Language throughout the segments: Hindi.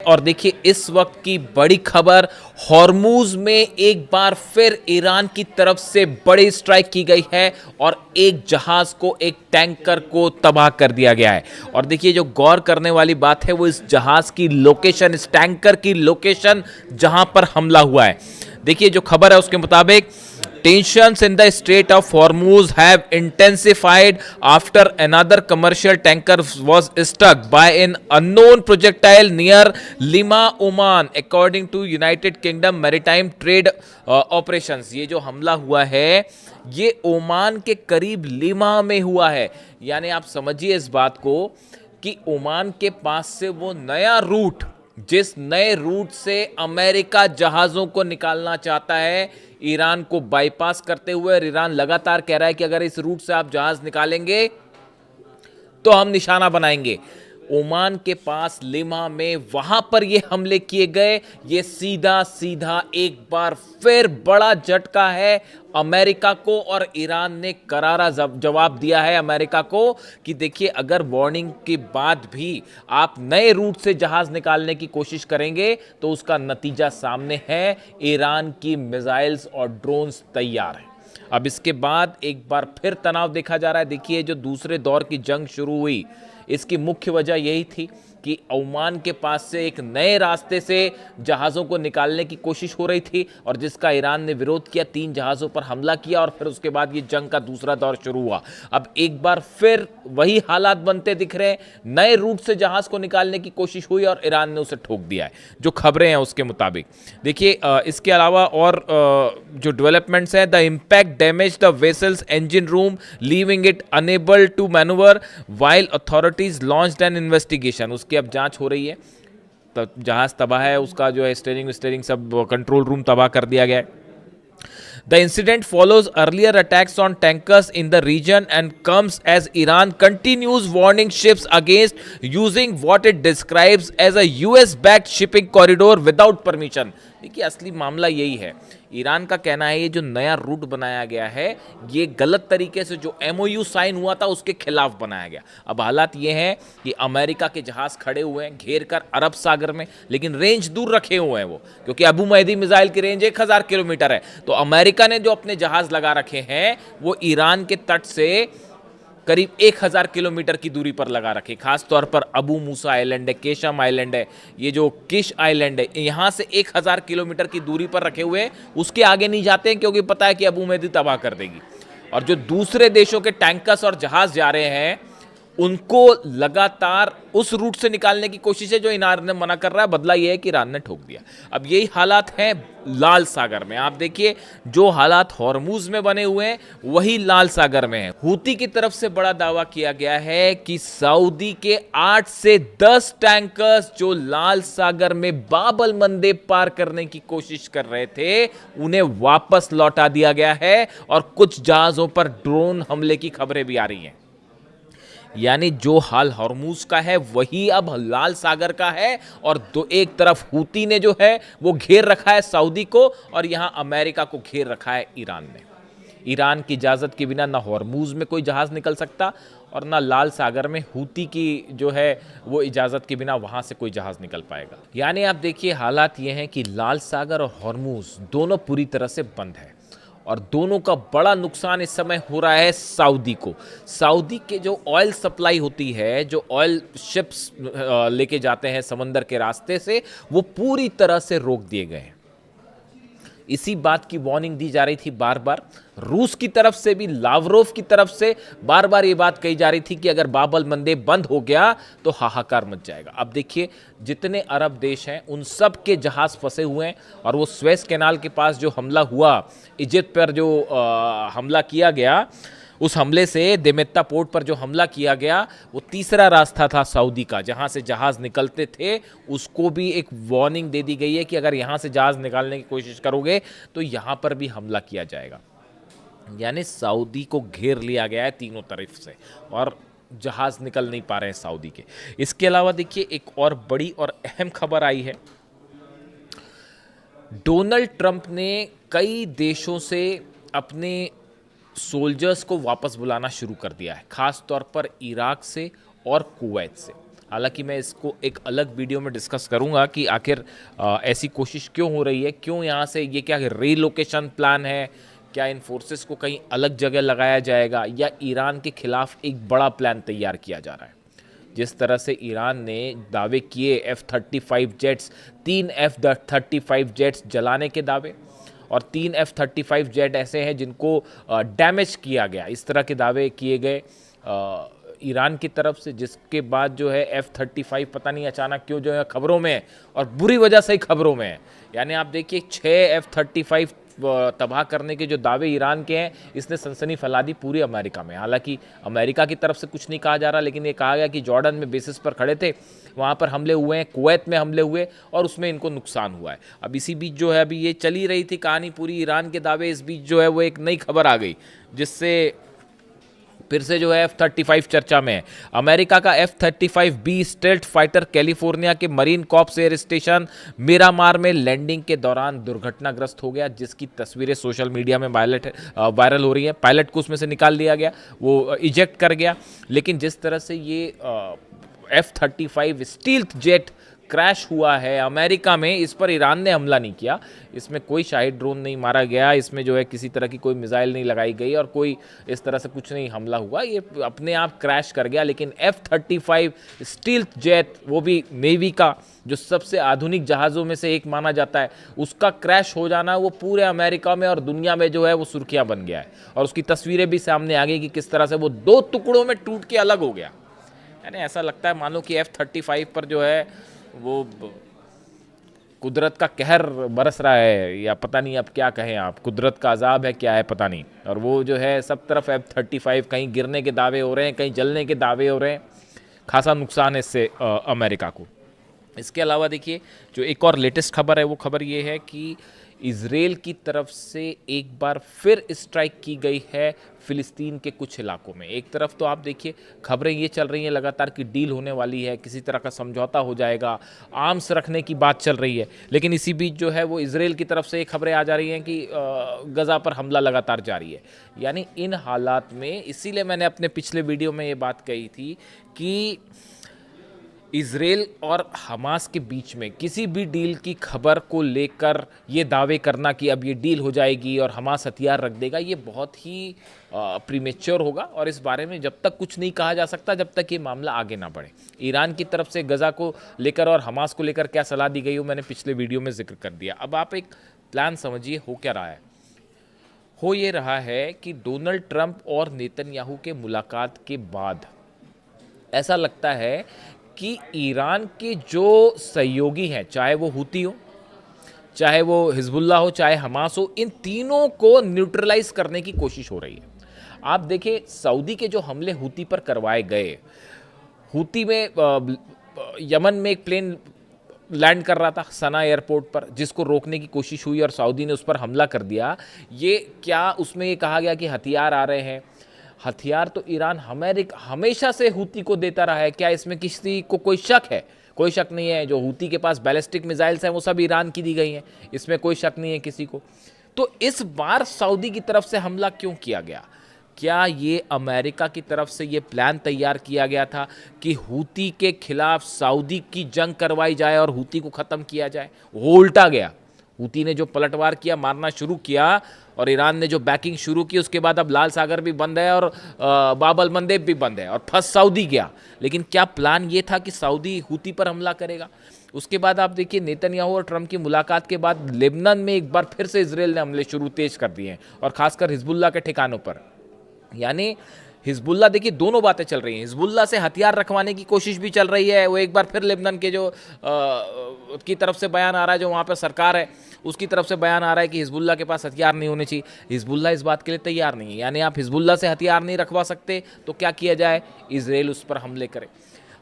और देखिए इस वक्त की बड़ी खबर, हॉर्मूज में एक बार फिर ईरान की तरफ से बड़ी स्ट्राइक की गई है और एक जहाज को, एक टैंकर को तबाह कर दिया गया है। और देखिए जो गौर करने वाली बात है वो इस जहाज की लोकेशन, इस टैंकर की लोकेशन जहां पर हमला हुआ है। देखिए जो खबर है उसके मुताबिक tensions in the Strait of Hormuz have intensified after another commercial tanker was struck by an unknown projectile near Lima, Oman, according to United Kingdom Maritime Trade Operations। ये जो हमला हुआ है ये ओमान के करीब लिमा में हुआ है। यानी आप समझिए इस बात को कि ओमान के पास से वो नया रूट, जिस नए रूट से अमेरिका जहाज़ों को निकालना चाहता है, ईरान को बाईपास करते हुए, और ईरान लगातार कह रहा है कि अगर इस रूट से आप जहाज़ निकालेंगे तो हम निशाना बनाएंगे। ओमान के पास लिमा में वहां पर ये हमले किए गए। ये सीधा सीधा एक बार फिर बड़ा झटका है अमेरिका को, और ईरान ने करारा जवाब दिया है अमेरिका को कि देखिए अगर वार्निंग के बाद भी आप नए रूट से जहाज निकालने की कोशिश करेंगे तो उसका नतीजा सामने है। ईरान की मिसाइल्स और ड्रोन्स तैयार हैं। अब इसके बाद एक बार फिर तनाव देखा जा रहा है। देखिए जो दूसरे दौर की जंग शुरू हुई, इसकी मुख्य वजह यही थी कि ओमान के पास से एक नए रास्ते से जहाज़ों को निकालने की कोशिश हो रही थी, और जिसका ईरान ने विरोध किया, 3 जहाज़ों पर हमला किया, और फिर उसके बाद ये जंग का दूसरा दौर शुरू हुआ। अब एक बार फिर वही हालात बनते दिख रहे हैं। नए रूट से जहाज़ को निकालने की कोशिश हुई और ईरान ने उसे ठोक दिया है, जो खबरें हैं उसके मुताबिक। देखिए इसके अलावा और जो डेवलपमेंट्स हैं, the impact damage the vessel's engine room, leaving it unable to manoeuvre while authorities launched an investigation. उसकी अब जांच हो रही है। तो जहाज तबाह है, उसका जो है स्टीयरिंग सब कंट्रोल रूम तबाह कर दिया गया है। The incident follows earlier attacks on tankers in the region and comes as Iran continues warning ships against using what it describes as a US-backed shipping corridor without permission। देखिए असली मामला यही है। ईरान का कहना है ये जो नया रूट बनाया गया है ये गलत तरीके से जो MOU साइन हुआ था उसके खिलाफ बनाया गया। अब हालात ये हैं कि अमेरिका के जहाज खड़े हुए हैं घेर कर अरब सागर में, लेकिन रेंज दूर रखे हुए हैं वो, क्योंकि अबू महदी मिसाइल की रेंज 1000 किलोमीटर है। तो अमेरिका ने जो अपने जहाज लगा रखे हैं वो ईरान के तट से करीब 1000 किलोमीटर की दूरी पर लगा रखे। खास तौर पर अबू मूसा आइलैंड है, केशम आइलैंड है, ये जो किश आइलैंड है, यहां से 1000 किलोमीटर की दूरी पर रखे हुए। उसके आगे नहीं जाते हैं क्योंकि पता है कि अबू महदी तबाह कर देगी। और जो दूसरे देशों के टैंकर्स और जहाज जा रहे हैं उनको लगातार उस रूट से निकालने की कोशिश है जो ईरान ने मना कर रहा है। बदला यह है कि ईरान ने ठोक दिया। अब यही हालात हैं लाल सागर में। आप देखिए जो हालात हॉर्मूज में बने हुए हैं वही लाल सागर में है। हूती की तरफ से बड़ा दावा किया गया है कि सऊदी के 8 से 10 टैंकर्स जो लाल सागर में बाब अल मंदेब पार करने की कोशिश कर रहे थे उन्हें वापस लौटा दिया गया है, और कुछ जहाजों पर ड्रोन हमले की खबरें भी आ रही हैं। यानी जो हाल हॉर्मूज का है वही अब लाल सागर का है, और एक तरफ हूती ने जो है वो घेर रखा है सऊदी को, और यहां अमेरिका को घेर रखा है ईरान ने। ईरान की इजाज़त के बिना ना हॉर्मूज में कोई जहाज़ निकल सकता, और ना लाल सागर में हूती की जो है वो इजाज़त के बिना वहां से कोई जहाज़ निकल पाएगा। यानी आप देखिए हालात ये हैं कि लाल सागर और हॉर्मूज दोनों पूरी तरह से बंद है, और दोनों का बड़ा नुकसान इस समय हो रहा है सऊदी को। सऊदी के जो ऑयल सप्लाई होती है, जो ऑयल शिप्स लेके जाते हैं समंदर के रास्ते से, वो पूरी तरह से रोक दिए गए हैं। इसी बात की वार्निंग दी जा रही थी बार बार। रूस की तरफ से भी, लावरोव की तरफ से बार बार ये बात कही जा रही थी कि अगर बाब अल मंदेब बंद हो गया तो हाहाकार मच जाएगा। अब देखिए जितने अरब देश हैं उन सब के जहाज फंसे हुए हैं, और वो स्वेज कैनाल के पास जो हमला हुआ, इजिप्ट पर जो हमला किया गया, उस हमले से देमेत्ता पोर्ट पर जो हमला किया गया वो तीसरा रास्ता था सऊदी का जहां से जहाज निकलते थे। उसको भी एक वार्निंग दे दी गई है कि अगर यहां से जहाज निकालने की कोशिश करोगे तो यहां पर भी हमला किया जाएगा। यानी सऊदी को घेर लिया गया है तीनों तरफ से, और जहाज निकल नहीं पा रहे हैं सऊदी के। इसके अलावा देखिए एक और बड़ी और अहम खबर आई है। डोनाल्ड ट्रंप ने कई देशों से अपने सोल्जर्स को वापस बुलाना शुरू कर दिया है, खास तौर पर इराक से और कुवैत से। हालांकि मैं इसको एक अलग वीडियो में डिस्कस करूंगा कि आखिर ऐसी कोशिश क्यों हो रही है, क्यों यहाँ से, ये क्या रीलोकेशन प्लान है, क्या इन फोर्सेस को कहीं अलग जगह लगाया जाएगा, या ईरान के खिलाफ एक बड़ा प्लान तैयार किया जा रहा है। जिस तरह से ईरान ने दावे किए F-35 जेट्स, 3 F-35 जेट्स जलाने के दावे, और 3 F-35 जेट ऐसे हैं जिनको डैमेज किया गया, इस तरह के दावे किए गए ईरान की तरफ से, जिसके बाद जो है F-35 पता नहीं अचानक क्यों जो है खबरों में है, और बुरी वजह से ही खबरों में है। यानी आप देखिए 6 F-35 तबाह करने के जो दावे ईरान के हैं, इसने सनसनी फैला दी पूरी अमेरिका में। हालांकि अमेरिका की तरफ से कुछ नहीं कहा जा रहा, लेकिन ये कहा गया कि जॉर्डन में बेसिस पर खड़े थे, वहाँ पर हमले हुए हैं, कुवैत में हमले हुए और उसमें इनको नुकसान हुआ है। अब इसी बीच जो है अभी ये चली रही थी कहानी पूरी ईरान के दावे, इस बीच जो है वो एक नई खबर आ गई जिससे फिर से जो है F-35 चर्चा में है। अमेरिका का F-35B स्टेल्थ फाइटर कैलिफोर्निया के marine corps air station Miramar में लैंडिंग के दौरान दुर्घटनाग्रस्त हो गया, जिसकी तस्वीरें सोशल मीडिया में वायरल हो रही हैं। पायलट को उसमें से निकाल दिया गया, वो इजेक्ट कर गया। लेकिन जिस तरह से ये F-35 स्टील्थ जेट क्रैश हुआ है अमेरिका में, इस पर ईरान ने हमला नहीं किया, इसमें कोई शाहिद ड्रोन नहीं मारा गया, इसमें जो है किसी तरह की कोई मिसाइल नहीं लगाई गई और कोई इस तरह से कुछ नहीं हमला हुआ, ये अपने आप क्रैश कर गया। लेकिन F-35 स्टील्थ जेट, वो भी नेवी का जो सबसे आधुनिक जहाज़ों में से एक माना जाता है, उसका क्रैश हो जाना वो पूरे अमेरिका में और दुनिया में जो है वो सुर्खियां बन गया है। और उसकी तस्वीरें भी सामने आ गई कि किस तरह से वो 2 टुकड़ों में टूट के अलग हो गया। यानी ऐसा लगता है मानो कि F-35 पर जो है वो कुदरत का कहर बरस रहा है, या पता नहीं अब क्या कहें आप, कुदरत का अजाब है क्या है पता नहीं। और वो जो है सब तरफ F-35, कहीं गिरने के दावे हो रहे हैं, कहीं जलने के दावे हो रहे हैं, खासा नुकसान है इससे अमेरिका को। इसके अलावा देखिए जो एक और लेटेस्ट खबर है, वो खबर ये है कि इजराइल की तरफ से एक बार फिर स्ट्राइक की गई है फिलिस्तीन के कुछ इलाकों में। एक तरफ तो आप देखिए खबरें ये चल रही हैं लगातार कि डील होने वाली है, किसी तरह का समझौता हो जाएगा, आर्म्स रखने की बात चल रही है, लेकिन इसी बीच जो है वो इजराइल की तरफ से ये खबरें आ जा रही हैं कि गज़ा पर हमला लगातार जारी है। यानी इन हालात में, इसीलिए मैंने अपने पिछले वीडियो में ये बात कही थी कि इजराइल और हमास के बीच में किसी भी डील की खबर को लेकर ये दावे करना कि अब ये डील हो जाएगी और हमास हथियार रख देगा, ये बहुत ही प्रीमेच्योर होगा। और इस बारे में जब तक कुछ नहीं कहा जा सकता, जब तक ये मामला आगे ना बढ़े। ईरान की तरफ से गज़ा को लेकर और हमास को लेकर क्या सलाह दी गई हो, मैंने पिछले वीडियो में जिक्र कर दिया। अब आप एक प्लान समझिए हो क्या रहा है। हो ये रहा है कि डोनाल्ड ट्रंप और नेतन्याहू के मुलाकात के बाद ऐसा लगता है कि ईरान के जो सहयोगी हैं, चाहे वो हुती हो, चाहे वो हिजबुल्लाह हो, चाहे हमास हो, इन तीनों को न्यूट्रलाइज करने की कोशिश हो रही है। आप देखिए सऊदी के जो हमले हुती पर करवाए गए, हुती में यमन में एक प्लेन लैंड कर रहा था सना एयरपोर्ट पर, जिसको रोकने की कोशिश हुई और सऊदी ने उस पर हमला कर दिया। ये क्या उसमें ये कहा गया कि हथियार आ रहे हैं? हथियार तो ईरान हमेशा से हुती को देता रहा है। क्या इसमें किसी को कोई शक है? कोई शक नहीं है। जो हुती के पास बैलिस्टिक मिसाइल्स हैं वो सब ईरान की दी गई हैं, इसमें कोई शक नहीं है किसी को। तो इस बार सऊदी की तरफ से हमला क्यों किया गया? क्या ये अमेरिका की तरफ से ये प्लान तैयार किया गया था कि हुती के खिलाफ सऊदी की जंग करवाई जाए और हुती को ख़त्म किया जाए? वो उल्टा गया। हुती ने जो पलटवार किया, मारना शुरू किया, और ईरान ने जो बैकिंग शुरू की, उसके बाद अब लाल सागर भी बंद है और बाबल मंदेब भी बंद है और फंस सऊदी गया। लेकिन क्या प्लान ये था कि सऊदी हुती पर हमला करेगा? उसके बाद आप देखिए नेतन्याहू और ट्रंप की मुलाकात के बाद लेबनान में एक बार फिर से इजराइल ने हमले शुरू तेज कर दिए हैं, और खासकर हिजबुल्लाह के ठिकानों पर। यानी हिजबुल्लाह, देखिए दोनों बातें चल रही हैं। हिजबुल्लाह से हथियार रखवाने की कोशिश भी चल रही है। वो एक बार फिर लेबनान के जो की तरफ से बयान आ रहा है, जो वहाँ पर सरकार है उसकी तरफ से बयान आ रहा है कि हिजबुल्लाह के पास हथियार नहीं होने चाहिए। हिजबुल्लाह इस बात के लिए तैयार नहीं है। यानी आप हिजबुल्लाह से हथियार नहीं रखवा सकते तो क्या किया जाए? इजराइल उस पर हमले करे।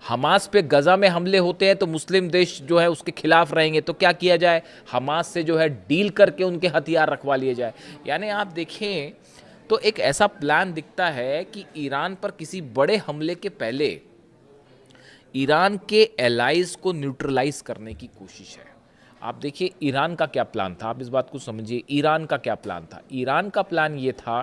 हमास पे गज़ा में हमले होते हैं तो मुस्लिम देश जो है उसके खिलाफ रहेंगे, तो क्या किया जाए? हमास से जो है डील करके उनके हथियार रखवा लिए जाए। यानी आप देखें तो एक ऐसा प्लान दिखता है कि ईरान पर किसी बड़े हमले के पहले ईरान के एलाइज को न्यूट्रलाइज करने की कोशिश है। आप देखिए ईरान का क्या प्लान था, आप इस बात को समझिए। ईरान का क्या प्लान था? ईरान का प्लान ये था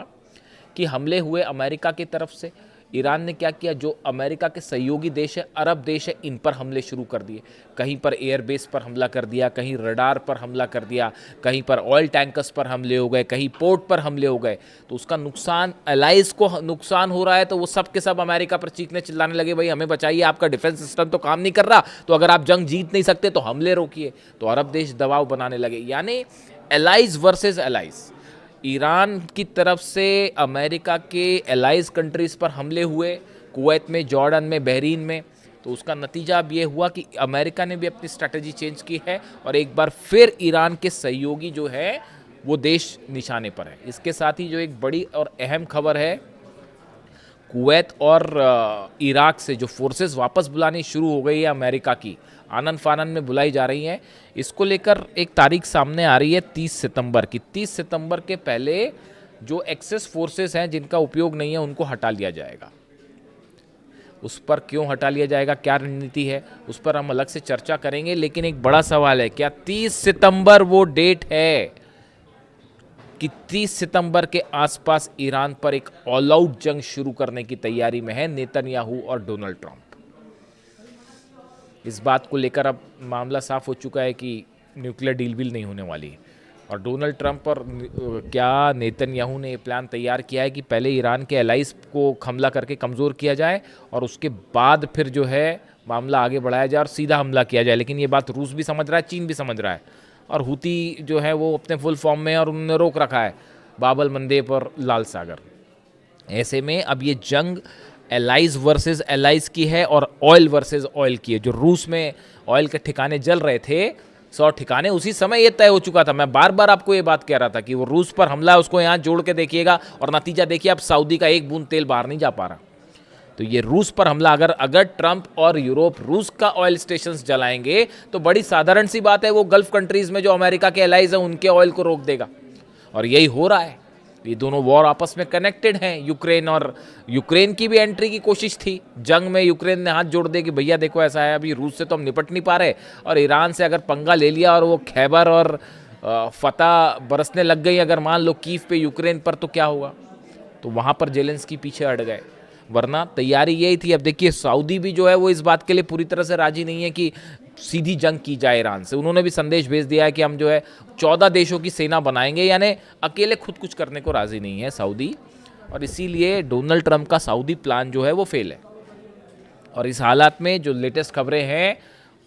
कि हमले हुए अमेरिका की तरफ से, ईरान ने क्या किया, जो अमेरिका के सहयोगी देश है, अरब देश है, इन पर हमले शुरू कर दिए। कहीं पर एयरबेस पर हमला कर दिया, कहीं रडार पर हमला कर दिया, कहीं पर ऑयल टैंकर्स पर हमले हो गए, कहीं पोर्ट पर हमले हो गए। तो उसका नुकसान एलाइज को नुकसान हो रहा है, तो वो सब के सब अमेरिका पर चीखने चिल्लाने लगे, भाई हमें बचाइए, आपका डिफेंस सिस्टम तो काम नहीं कर रहा, तो अगर आप जंग जीत नहीं सकते तो हमले रोकिए। तो अरब देश दबाव बनाने लगे, यानी एलाइज वर्सेस एलाइज। ईरान की तरफ से अमेरिका के एलाइज कंट्रीज पर हमले हुए, कुवैत में, जॉर्डन में, बहरीन में। तो उसका नतीजा अब ये हुआ कि अमेरिका ने भी अपनी स्ट्रैटेजी चेंज की है और एक बार फिर ईरान के सहयोगी जो है वो देश निशाने पर है। इसके साथ ही जो एक बड़ी और अहम खबर है, कुवैत और इराक से जो फोर्सेस वापस बुलानी शुरू हो गई है अमेरिका की, आनन फानन में बुलाई जा रही हैं। इसको लेकर एक तारीख सामने आ रही है 30 सितंबर की। 30 सितंबर के पहले जो एक्सेस फोर्सेस हैं जिनका उपयोग नहीं है उनको हटा लिया जाएगा। उस पर क्यों हटा लिया जाएगा, क्या रणनीति है, उस पर हम अलग से चर्चा करेंगे। लेकिन एक बड़ा सवाल है, क्या 30 सितंबर वो डेट है कि 30 सितंबर के आसपास ईरान पर एक ऑल आउट जंग शुरू करने की तैयारी में है नेतन्याहू और डोनाल्ड ट्रंप। इस बात को लेकर अब मामला साफ हो चुका है कि न्यूक्लियर डील भी नहीं होने वाली है। और डोनाल्ड ट्रंप और क्या नेतन्याहू ने ये प्लान तैयार किया है कि पहले ईरान के एलाइज को हमला करके कमज़ोर किया जाए और उसके बाद फिर जो है मामला आगे बढ़ाया जाए और सीधा हमला किया जाए। लेकिन ये बात रूस भी समझ रहा है, चीन भी समझ रहा है, और हूती जो है वो अपने फुल फॉर्म में, और उन्होंने रोक रखा है बाबल मंदेब और लाल सागर। ऐसे में अब ये जंग एलाइज वर्सेस एलाइज की है और ऑयल वर्सेस ऑयल की है। जो रूस में ऑयल के ठिकाने जल रहे थे, 100 ठिकाने, उसी समय ये तय हो चुका था। मैं बार बार आपको ये बात कह रहा था कि वो रूस पर हमला है, उसको यहाँ जोड़ के देखिएगा और नतीजा देखिए, अब सऊदी का एक बूंद तेल बाहर नहीं जा पा रहा। तो ये रूस पर हमला, अगर ट्रंप और यूरोप रूस का ऑयल स्टेशंस जलाएंगे तो बड़ी साधारण सी बात है, वो गल्फ कंट्रीज में जो अमेरिका के एलाइज हैं उनके ऑयल को रोक देगा। और यही हो रहा है। ये दोनों वॉर आपस में कनेक्टेड हैं। यूक्रेन की भी एंट्री की कोशिश थी जंग में। यूक्रेन ने हाथ जोड़ दिए कि भैया देखो ऐसा है, अभी रूस से तो हम निपट नहीं पा रहे, और ईरान से अगर पंगा ले लिया और वो खैबर और फतह बरसने लग गई, अगर मान लो कीव पे यूक्रेन पर, तो क्या होगा। तो वहाँ पर जेलेंस्की पीछे हट गए, वरना तैयारी यही थी। अब देखिए सऊदी भी जो है वो इस बात के लिए पूरी तरह से राजी नहीं है कि सीधी जंग की जाए ईरान से। उन्होंने भी संदेश भेज दिया है कि हम जो है 14 देशों की सेना बनाएंगे, यानी अकेले खुद कुछ करने को राजी नहीं है सऊदी। और इसीलिए डोनाल्ड ट्रंप का सऊदी प्लान जो है वो फेल है। और इस हालात में जो लेटेस्ट खबरें हैं,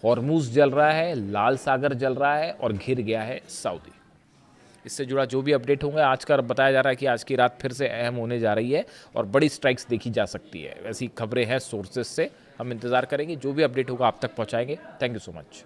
हॉर्मूज जल रहा है, लाल सागर जल रहा है और घिर गया है सऊदी। इससे जुड़ा जो भी अपडेट होंगे आज का बताया जा रहा है कि आज की रात फिर से अहम होने जा रही है और बड़ी स्ट्राइक्स देखी जा सकती है। ऐसी खबरें हैं सोर्सेस से, हम इंतज़ार करेंगे, जो भी अपडेट होगा आप तक पहुंचाएंगे। Thank you so much.